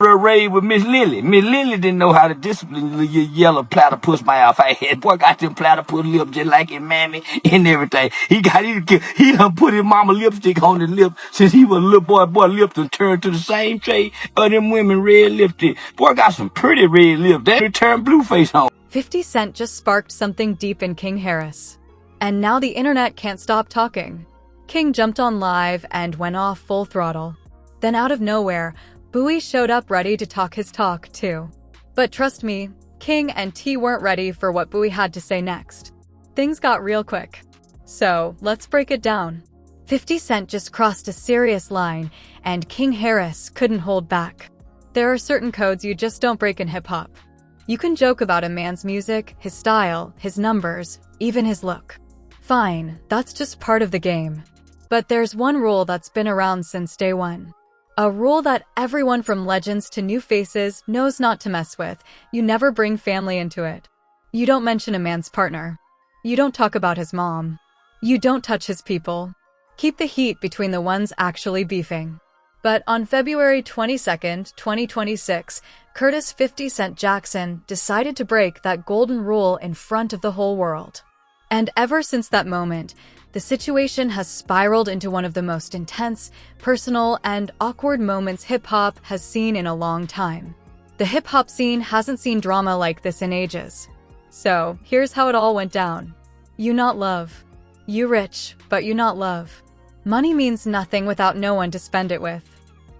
A raid with Miss Lily. Miss Lily didn't know how to discipline the yellow platypus mouth I had. Boy got them platypus lips just like his mammy and everything. He done put his mama lipstick on his lips since he was a little boy. Boy lips done turned to the same shade of them women red lipstick. Boy got some pretty red lips. They turned blue face on. 50 Cent just sparked something deep in King Harris. And now the internet can't stop talking. King jumped on live and went off full throttle. Then out of nowhere, Boosie showed up ready to talk his talk, too. But trust me, King and T weren't ready for what Boosie had to say next. Things got real quick. So, let's break it down. 50 Cent just crossed a serious line, and King Harris couldn't hold back. There are certain codes you just don't break in hip-hop. You can joke about a man's music, his style, his numbers, even his look. Fine, that's just part of the game. But there's one rule that's been around since day one. A rule that everyone from legends to new faces knows not to mess with. You never bring family into it. You don't mention a man's partner. You don't talk about his mom. You don't touch his people. Keep the heat between the ones actually beefing. But on February 22nd, 2026, Curtis 50 Cent Jackson decided to break that golden rule in front of the whole world. And ever since that moment, the situation has spiraled into one of the most intense, personal, and awkward moments hip-hop has seen in a long time. The hip-hop scene hasn't seen drama like this in ages. So, here's how it all went down. You not love. You rich, but you not love. Money means nothing without no one to spend it with.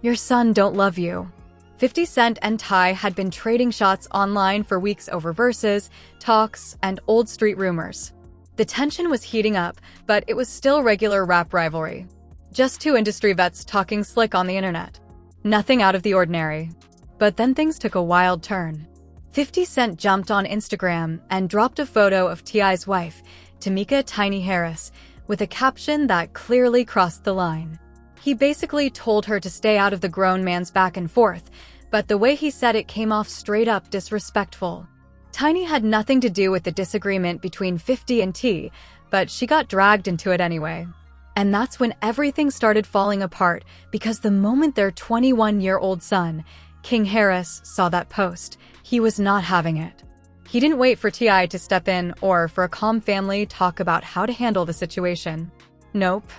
Your son don't love you. 50 Cent and Ty had been trading shots online for weeks over verses, talks, and old street rumors. The tension was heating up, but it was still regular rap rivalry. Just two industry vets talking slick on the internet. Nothing out of the ordinary. But then things took a wild turn. 50 Cent jumped on Instagram and dropped a photo of T.I.'s wife, Tamika Tiny Harris, with a caption that clearly crossed the line. He basically told her to stay out of the grown man's back and forth, but the way he said it came off straight up disrespectful. Tiny had nothing to do with the disagreement between 50 and T, but she got dragged into it anyway. And that's when everything started falling apart, because the moment their 21-year-old son, King Harris, saw that post, he was not having it. He didn't wait for T.I. to step in or for a calm family talk about how to handle the situation. Nope.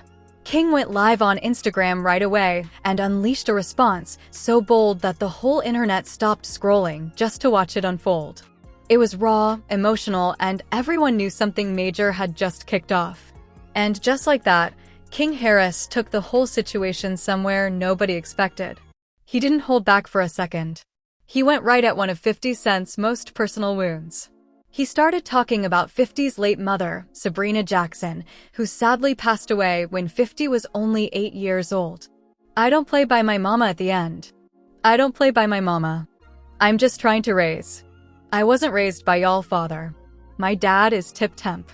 King went live on Instagram right away and unleashed a response so bold that the whole internet stopped scrolling just to watch it unfold. It was raw, emotional, and everyone knew something major had just kicked off. And just like that, King Harris took the whole situation somewhere nobody expected. He didn't hold back for a second. He went right at one of 50 Cent's most personal wounds. He started talking about 50's late mother, Sabrina Jackson, who sadly passed away when 50 was only 8 years old. I don't play by my mama at the end. I don't play by my mama. I'm just trying to raise. I wasn't raised by y'all father. My dad is tip-temp.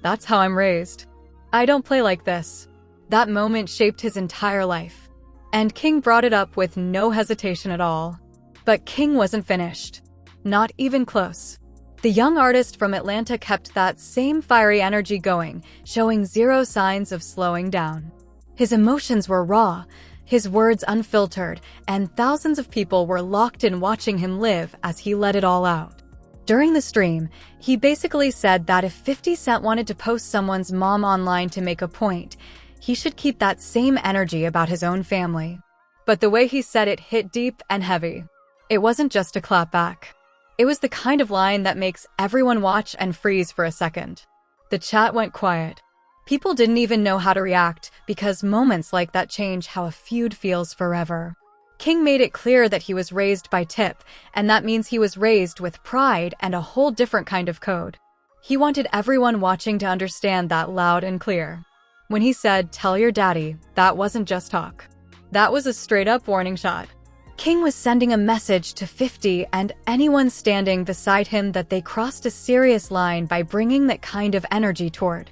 That's how I'm raised. I don't play like this. That moment shaped his entire life. And King brought it up with no hesitation at all. But King wasn't finished. Not even close. The young artist from Atlanta kept that same fiery energy going, showing zero signs of slowing down. His emotions were raw, his words unfiltered, and thousands of people were locked in watching him live as he let it all out. During the stream, he basically said that if 50 Cent wanted to post someone's mom online to make a point, he should keep that same energy about his own family. But the way he said it hit deep and heavy. It wasn't just a clapback. It was the kind of line that makes everyone watch and freeze for a second. The chat went quiet. People didn't even know how to react because moments like that change how a feud feels forever. King made it clear that he was raised by Tip, and that means he was raised with pride and a whole different kind of code. He wanted everyone watching to understand that loud and clear. When he said, "Tell your daddy," that wasn't just talk. That was a straight-up warning shot. King was sending a message to 50 and anyone standing beside him that they crossed a serious line by bringing that kind of energy toward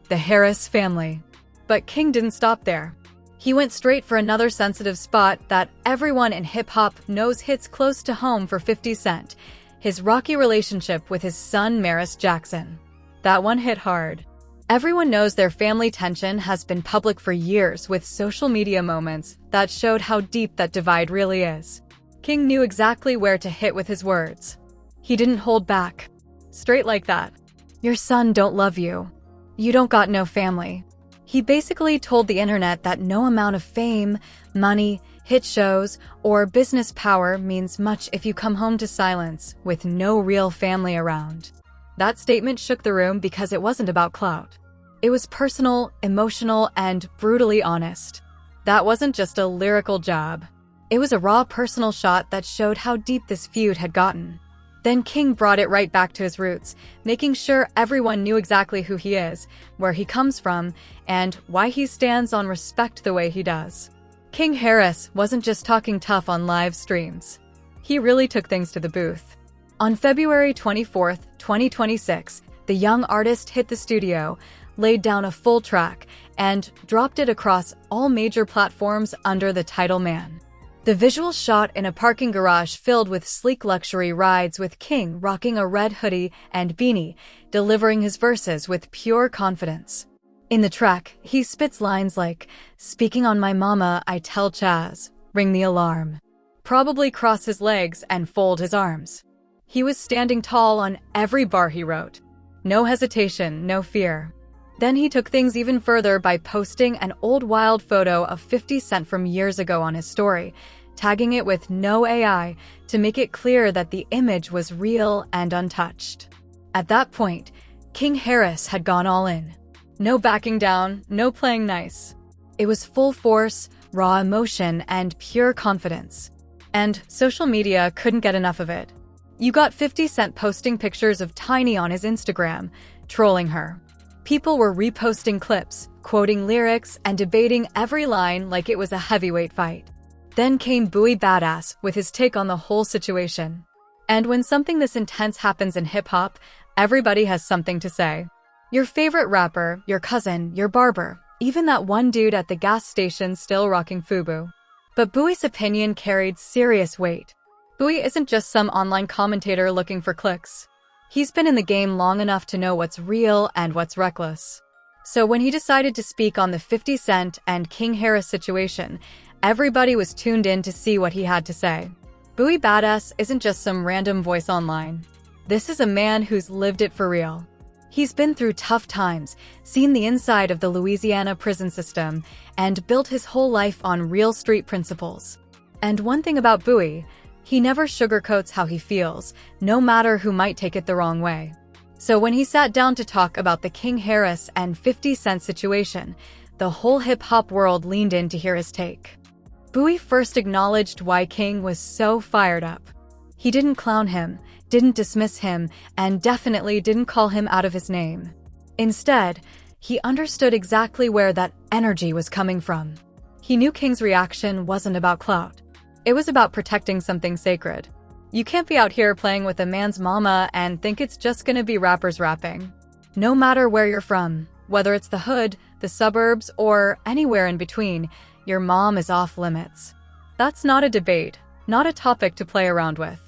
the Harris family. But King didn't stop there. He went straight for another sensitive spot that everyone in hip-hop knows hits close to home for 50 Cent, his rocky relationship with his son Maris Jackson. That one hit hard. Everyone knows their family tension has been public for years with social media moments that showed how deep that divide really is. King knew exactly where to hit with his words. He didn't hold back. Straight like that. Your son don't love you. You don't got no family. He basically told the internet that no amount of fame, money, hit shows, or business power means much if you come home to silence with no real family around. That statement shook the room because it wasn't about clout. It was personal, emotional, and brutally honest. That wasn't just a lyrical jab. It was a raw personal shot that showed how deep this feud had gotten. Then King brought it right back to his roots, making sure everyone knew exactly who he is, where he comes from, and why he stands on respect the way he does. King Harris wasn't just talking tough on live streams. He really took things to the booth. On February 24, 2026, the young artist hit the studio, laid down a full track, and dropped it across all major platforms under the title Man. The visual shot in a parking garage filled with sleek luxury rides with King rocking a red hoodie and beanie, delivering his verses with pure confidence. In the track, he spits lines like, "Speaking on my mama, I tell Chaz, ring the alarm." Probably cross his legs and fold his arms. He was standing tall on every bar he wrote. No hesitation, no fear. Then he took things even further by posting an old wild photo of 50 Cent from years ago on his story, tagging it with no AI to make it clear that the image was real and untouched. At that point, King Harris had gone all in. No backing down, no playing nice. It was full force, raw emotion, and pure confidence. And social media couldn't get enough of it. You got 50 Cent posting pictures of Tiny on his Instagram, trolling her. People were reposting clips, quoting lyrics, and debating every line like it was a heavyweight fight. Then came Boosie Badass with his take on the whole situation. And when something this intense happens in hip-hop, everybody has something to say. Your favorite rapper, your cousin, your barber, even that one dude at the gas station still rocking FUBU. But Boosie's opinion carried serious weight. Boosie isn't just some online commentator looking for clicks. He's been in the game long enough to know what's real and what's reckless. So when he decided to speak on the 50 Cent and King Harris situation, everybody was tuned in to see what he had to say. Boosie Badass isn't just some random voice online. This is a man who's lived it for real. He's been through tough times, seen the inside of the Louisiana prison system, and built his whole life on real street principles. And one thing about Boosie, he never sugarcoats how he feels, no matter who might take it the wrong way. So when he sat down to talk about the King Harris and 50 Cent situation, the whole hip-hop world leaned in to hear his take. Boosie first acknowledged why King was so fired up. He didn't clown him, didn't dismiss him, and definitely didn't call him out of his name. Instead, he understood exactly where that energy was coming from. He knew King's reaction wasn't about clout. It was about protecting something sacred. You can't be out here playing with a man's mama and think it's just gonna be rappers rapping. No matter where you're from, whether it's the hood, the suburbs, or anywhere in between, your mom is off limits. That's not a debate, not a topic to play around with.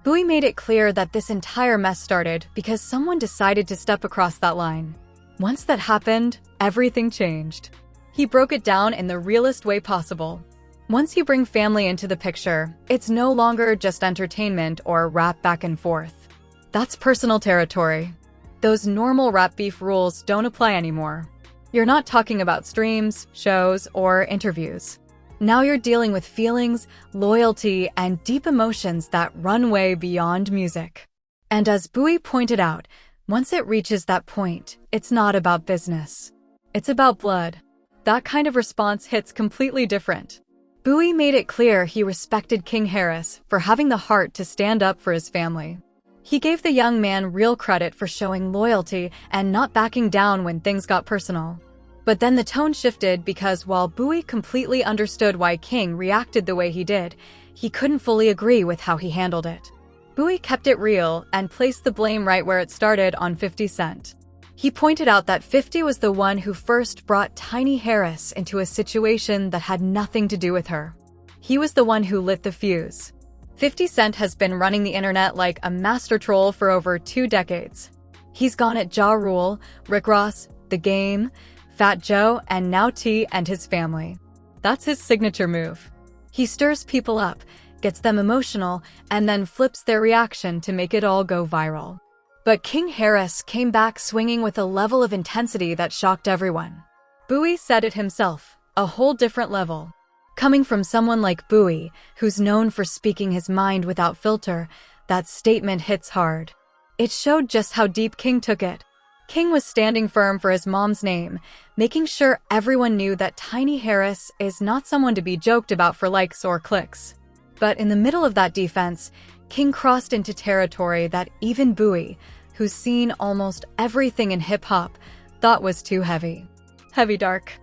Boosie made it clear that this entire mess started because someone decided to step across that line. Once that happened, everything changed. He broke it down in the realest way possible. Once you bring family into the picture, it's no longer just entertainment or rap back and forth. That's personal territory. Those normal rap beef rules don't apply anymore. You're not talking about streams, shows, or interviews. Now you're dealing with feelings, loyalty, and deep emotions that run way beyond music. And as Boosie pointed out, once it reaches that point, it's not about business. It's about blood. That kind of response hits completely different. Boosie made it clear he respected King Harris for having the heart to stand up for his family. He gave the young man real credit for showing loyalty and not backing down when things got personal. But then the tone shifted because while Boosie completely understood why King reacted the way he did, he couldn't fully agree with how he handled it. Boosie kept it real and placed the blame right where it started on 50 Cent. He pointed out that 50 was the one who first brought Tiny Harris into a situation that had nothing to do with her. He was the one who lit the fuse. 50 Cent has been running the internet like a master troll for over 2 decades. He's gone at Ja Rule, Rick Ross, The Game, Fat Joe, and now T and his family. That's his signature move. He stirs people up, gets them emotional, and then flips their reaction to make it all go viral. But King Harris came back swinging with a level of intensity that shocked everyone. Boosie said it himself, a whole different level. Coming from someone like Boosie, who's known for speaking his mind without filter, that statement hits hard. It showed just how deep King took it. King was standing firm for his mom's name, making sure everyone knew that Tiny Harris is not someone to be joked about for likes or clicks. But in the middle of that defense, King crossed into territory that even Boosie, who's seen almost everything in hip-hop, thought was too heavy. Heavy dark.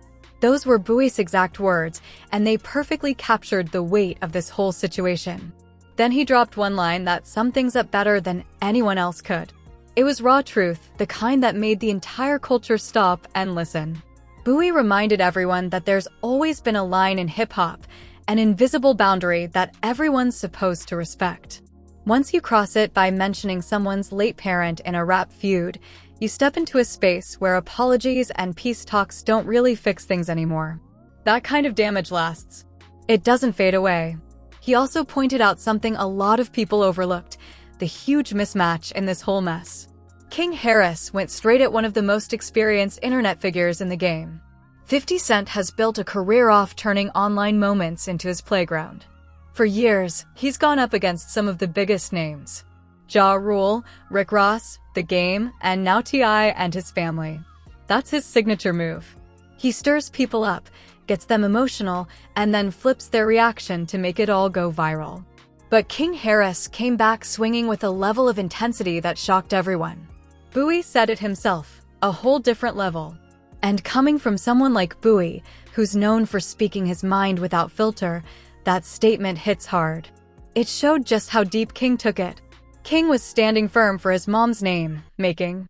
Those were Boosie's exact words, and they perfectly captured the weight of this whole situation. Then he dropped one line that summed things up better than anyone else could. It was raw truth, the kind that made the entire culture stop and listen. Boosie reminded everyone that there's always been a line in hip-hop, an invisible boundary that everyone's supposed to respect. Once you cross it by mentioning someone's late parent in a rap feud, you step into a space where apologies and peace talks don't really fix things anymore. That kind of damage lasts. It doesn't fade away. He also pointed out something a lot of people overlooked: the huge mismatch in this whole mess. King Harris went straight at one of the most experienced internet figures in the game. 50 Cent has built a career off turning online moments into his playground. For years, he's gone up against some of the biggest names: Ja Rule, Rick Ross, The Game, and now T.I. and his family. That's his signature move. He stirs people up, gets them emotional, and then flips their reaction to make it all go viral. But King Harris came back swinging with a level of intensity that shocked everyone. Boosie said it himself, a whole different level. And coming from someone like Boosie, who's known for speaking his mind without filter, that statement hits hard. It showed just how deep King took it. King was standing firm for his mom's name, making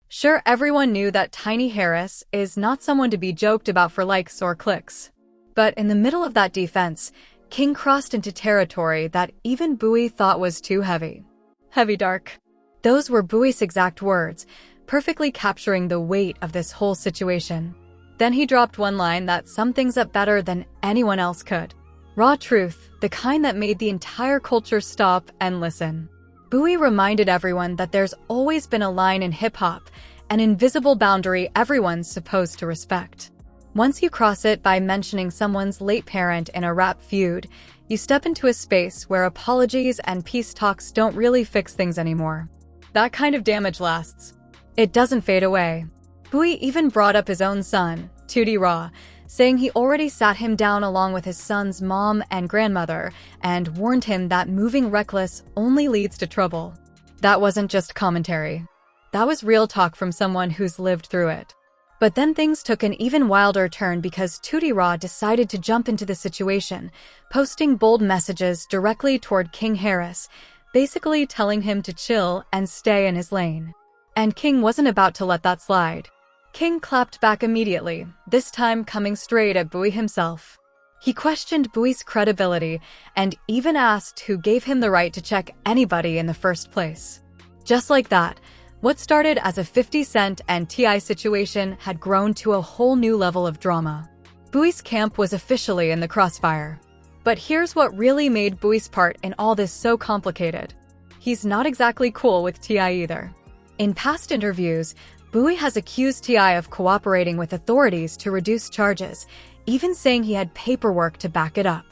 sure everyone knew that Tiny Harris is not someone to be joked about for likes or clicks. But in the middle of that defense, King crossed into territory that even Boosie thought was too heavy. Heavy dark. Those were Boosie's exact words, perfectly capturing the weight of this whole situation. Then he dropped one line that summed things up better than anyone else could. Raw truth, the kind that made the entire culture stop and listen. Boosie reminded everyone that there's always been a line in hip-hop, an invisible boundary everyone's supposed to respect. Once you cross it by mentioning someone's late parent in a rap feud, you step into a space where apologies and peace talks don't really fix things anymore. That kind of damage lasts. It doesn't fade away. Boosie even brought up his own son, Tootie Raw, saying he already sat him down along with his son's mom and grandmother and warned him that moving reckless only leads to trouble. That wasn't just commentary. That was real talk from someone who's lived through it. But then things took an even wilder turn because Tootie Raw decided to jump into the situation, posting bold messages directly toward King Harris, basically telling him to chill and stay in his lane. And King wasn't about to let that slide. King clapped back immediately, this time coming straight at Boosie himself. He questioned Boosie's credibility and even asked who gave him the right to check anybody in the first place. Just like that, what started as a 50 Cent and T.I. situation had grown to a whole new level of drama. Boosie's camp was officially in the crossfire. But here's what really made Boosie's part in all this so complicated. He's not exactly cool with T.I. either. In past interviews, Boosie has accused T.I. of cooperating with authorities to reduce charges, even saying he had paperwork to back it up.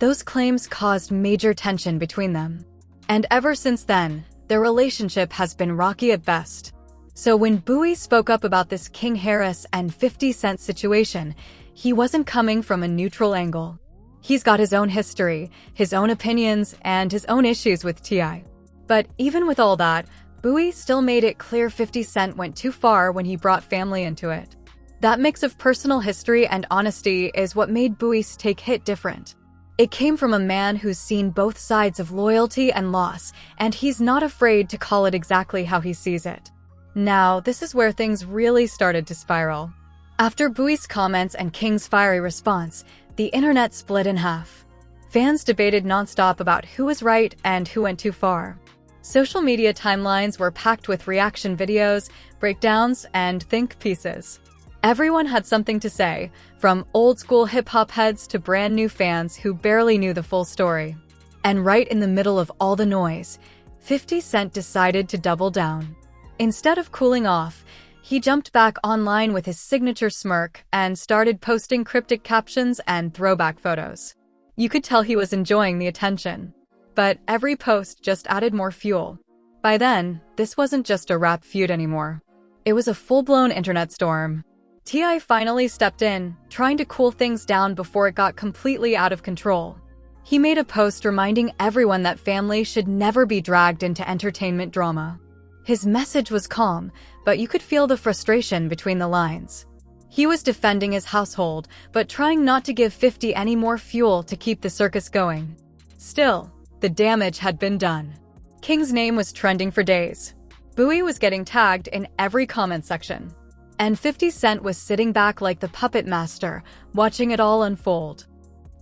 Those claims caused major tension between them. And ever since then, their relationship has been rocky at best. So when Boosie spoke up about this King Harris and 50 Cent situation, he wasn't coming from a neutral angle. He's got his own history, his own opinions, and his own issues with T.I. But even with all that, Boosie still made it clear 50 Cent went too far when he brought family into it. That mix of personal history and honesty is what made Boosie's take hit different. It came from a man who's seen both sides of loyalty and loss, and he's not afraid to call it exactly how he sees it. Now, this is where things really started to spiral. After Boosie's comments and King's fiery response, the internet split in half. Fans debated nonstop about who was right and who went too far. Social media timelines were packed with reaction videos, breakdowns, and think pieces. Everyone had something to say, from old-school hip-hop heads to brand-new fans who barely knew the full story. And right in the middle of all the noise, 50 Cent decided to double down. Instead of cooling off, he jumped back online with his signature smirk and started posting cryptic captions and throwback photos. You could tell he was enjoying the attention. But every post just added more fuel. By then, this wasn't just a rap feud anymore. It was a full-blown internet storm. T.I. finally stepped in, trying to cool things down before it got completely out of control. He made a post reminding everyone that family should never be dragged into entertainment drama. His message was calm, but you could feel the frustration between the lines. He was defending his household, but trying not to give 50 any more fuel to keep the circus going. Still, the damage had been done. King's name was trending for days. Boosie was getting tagged in every comment section. And 50 Cent was sitting back like the puppet master, watching it all unfold.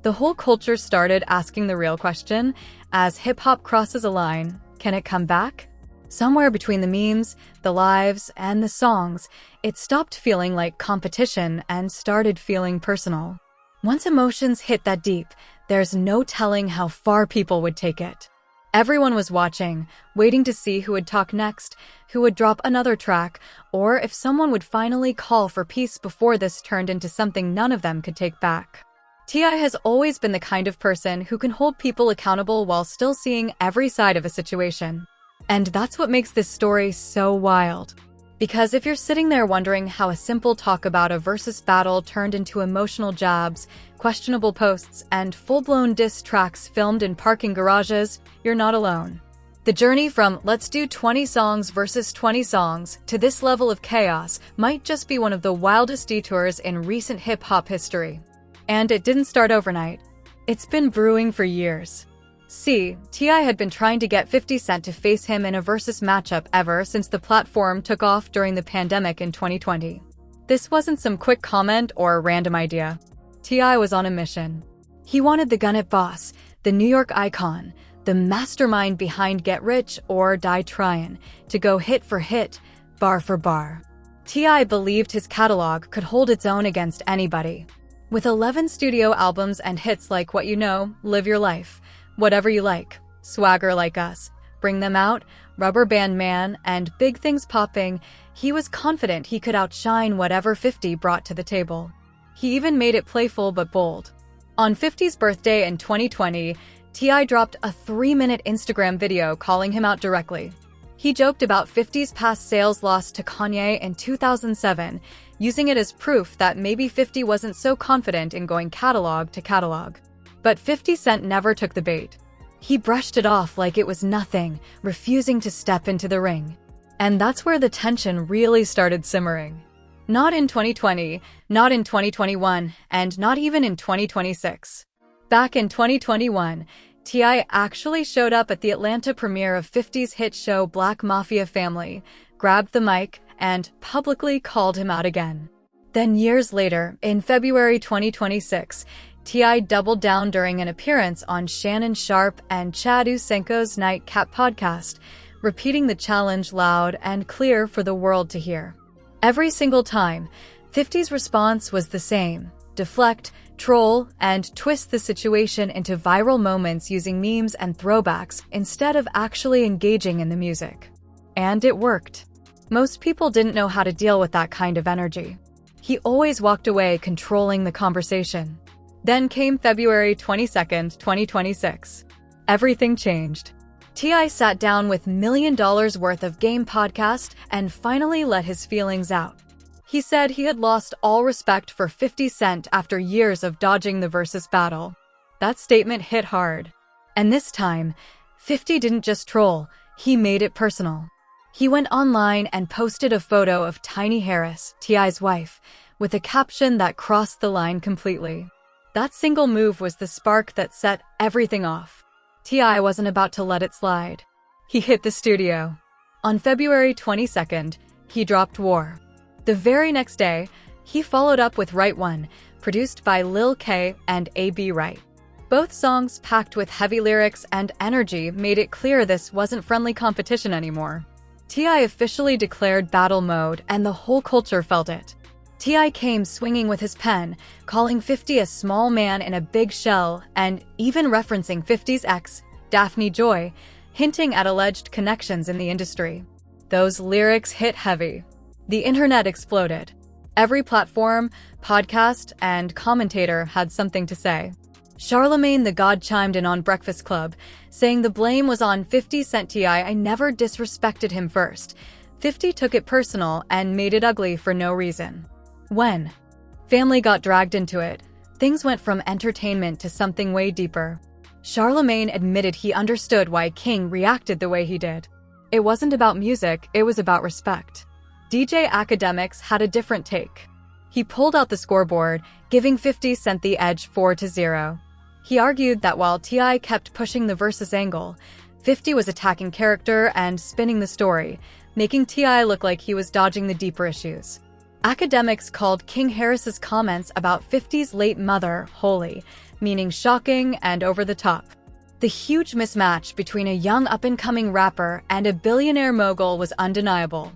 The whole culture started asking the real question, as hip-hop crosses a line, can it come back? Somewhere between the memes, the lives, and the songs, it stopped feeling like competition and started feeling personal. Once emotions hit that deep, there's no telling how far people would take it. Everyone was watching, waiting to see who would talk next, who would drop another track, or if someone would finally call for peace before this turned into something none of them could take back. T.I. has always been the kind of person who can hold people accountable while still seeing every side of a situation. And that's what makes this story so wild. Because if you're sitting there wondering how a simple talk about a versus battle turned into emotional jabs, questionable posts, and full-blown diss tracks filmed in parking garages, you're not alone. The journey from let's do 20 songs versus 20 songs to this level of chaos might just be one of the wildest detours in recent hip-hop history. And it didn't start overnight. It's been brewing for years. See, T.I. had been trying to get 50 Cent to face him in a versus matchup ever since the platform took off during the pandemic in 2020. This wasn't some quick comment or a random idea. T.I. was on a mission. He wanted the Gun It boss, the New York icon, the mastermind behind Get Rich or Die Tryin', to go hit for hit, bar for bar. T.I. believed his catalog could hold its own against anybody. With 11 studio albums and hits like What You Know, Live Your Life, Whatever You Like, Swagger Like Us, Bring Them Out, Rubber Band Man, and Big Things Popping, he was confident he could outshine whatever 50 brought to the table. He even made it playful but bold. On 50's birthday in 2020, T.I. dropped a 3-minute Instagram video calling him out directly. He joked about 50's past sales loss to Kanye in 2007, using it as proof that maybe 50 wasn't so confident in going catalog to catalog. But 50 Cent never took the bait. He brushed it off like it was nothing, refusing to step into the ring. And that's where the tension really started simmering. Not in 2020, not in 2021, and not even in 2026. Back in 2021, T.I. actually showed up at the Atlanta premiere of 50's hit show Black Mafia Family, grabbed the mic, and publicly called him out again. Then years later, in February 2026, T.I. doubled down during an appearance on Shannon Sharpe and Chad Usenko's Nightcap podcast, repeating the challenge loud and clear for the world to hear. Every single time, 50's response was the same: deflect, troll, and twist the situation into viral moments using memes and throwbacks instead of actually engaging in the music. And it worked. Most people didn't know how to deal with that kind of energy. He always walked away controlling the conversation. Then came February 22nd, 2026. Everything changed. T.I. sat down with $1 million worth of Game podcast and finally let his feelings out. He said he had lost all respect for 50 Cent after years of dodging the versus battle. That statement hit hard. And this time, 50 didn't just troll, he made it personal. He went online and posted a photo of Tiny Harris, T.I.'s wife, with a caption that crossed the line completely. That single move was the spark that set everything off. T.I. wasn't about to let it slide. He hit the studio. On February 22nd, he dropped War. The very next day, he followed up with Right One, produced by Lil K and A.B. Wright. Both songs, packed with heavy lyrics and energy, made it clear this wasn't friendly competition anymore. T.I. officially declared battle mode, and the whole culture felt it. T.I. came swinging with his pen, calling 50 a small man in a big shell, and even referencing 50's ex, Daphne Joy, hinting at alleged connections in the industry. Those lyrics hit heavy. The internet exploded. Every platform, podcast, and commentator had something to say. Charlemagne the God chimed in on Breakfast Club, saying the blame was on 50 Cent. I never disrespected him first. 50 took it personal and made it ugly for no reason. When family got dragged into it, things went from entertainment to something way deeper. Charlemagne admitted he understood why King reacted the way he did. It wasn't about music, it was about respect. DJ Academics had a different take. He pulled out the scoreboard, giving 50 Cent the edge 4-0. He argued that while T.I. kept pushing the versus angle, 50 was attacking character and spinning the story, making T.I. look like he was dodging the deeper issues. Academics called King Harris's comments about 50's late mother holy, meaning shocking and over the top. The huge mismatch between a young up-and-coming rapper and a billionaire mogul was undeniable.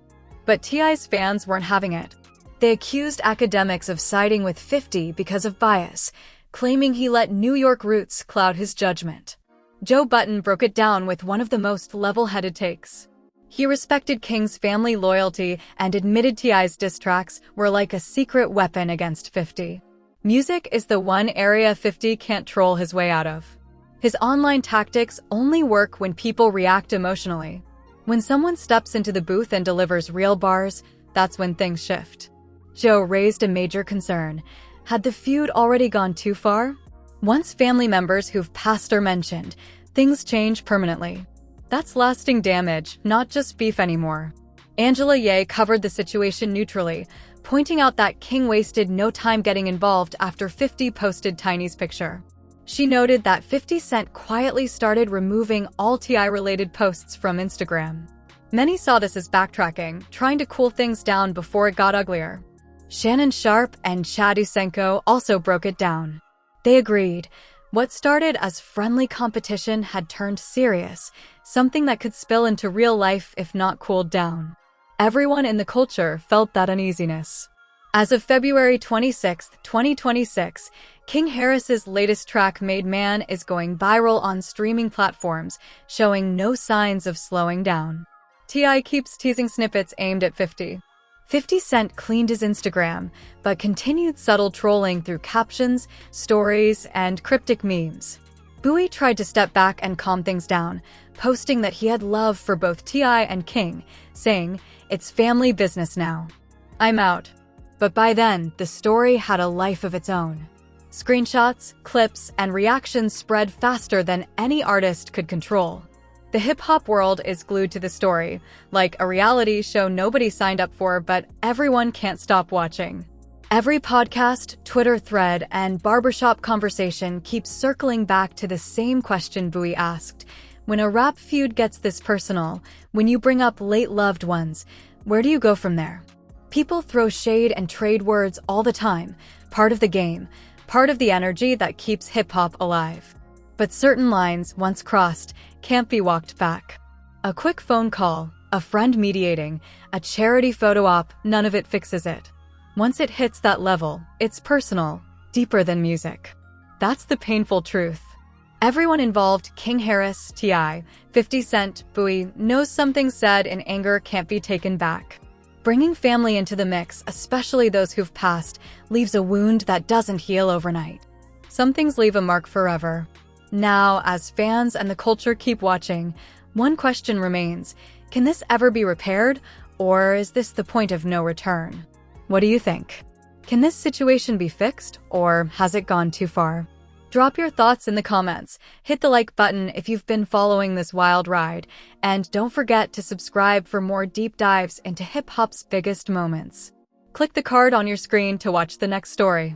But T.I.'s fans weren't having it. They accused Academics of siding with 50 because of bias, claiming he let New York roots cloud his judgment. Joe Budden broke it down with one of the most level-headed takes. He respected King's family loyalty and admitted T.I.'s diss tracks were like a secret weapon against 50. Music is the one area 50 can't troll his way out of. His online tactics only work when people react emotionally. When someone steps into the booth and delivers real bars, that's when things shift. Joe raised a major concern. Had the feud already gone too far? Once family members who've passed are mentioned, things change permanently. That's lasting damage, not just beef anymore. Angela Ye covered the situation neutrally, pointing out that King wasted no time getting involved after 50 posted Tiny's picture. She noted that 50 Cent quietly started removing all T.I.-related posts from Instagram. Many saw this as backtracking, trying to cool things down before it got uglier. Shannon Sharp and Chad Usenko also broke it down. They agreed. What started as friendly competition had turned serious, something that could spill into real life if not cooled down. Everyone in the culture felt that uneasiness. As of February 26, 2026, King Harris's latest track, Made Man, is going viral on streaming platforms, showing no signs of slowing down. T.I. keeps teasing snippets aimed at 50. 50 Cent cleaned his Instagram, but continued subtle trolling through captions, stories, and cryptic memes. Boosie tried to step back and calm things down, posting that he had love for both T.I. and King, saying, "It's family business now. I'm out." But by then, the story had a life of its own. Screenshots, clips, and reactions spread faster than any artist could control. The hip-hop world is glued to the story, like a reality show nobody signed up for but everyone can't stop watching. Every podcast, Twitter thread, and barbershop conversation keeps circling back to the same question Boosie asked. When a rap feud gets this personal, when you bring up late loved ones, where do you go from there? People throw shade and trade words all the time, part of the game, part of the energy that keeps hip-hop alive. But certain lines, once crossed, can't be walked back. A quick phone call, a friend mediating, a charity photo op, none of it fixes it. Once it hits that level, it's personal, deeper than music. That's the painful truth. Everyone involved, King Harris, T.I., 50 Cent, Boosie, knows something said in anger can't be taken back. Bringing family into the mix, especially those who've passed, leaves a wound that doesn't heal overnight. Some things leave a mark forever. Now, as fans and the culture keep watching, one question remains: can this ever be repaired, or is this the point of no return? What do you think? Can this situation be fixed, or has it gone too far? Drop your thoughts in the comments, hit the like button if you've been following this wild ride, and don't forget to subscribe for more deep dives into hip-hop's biggest moments. Click the card on your screen to watch the next story.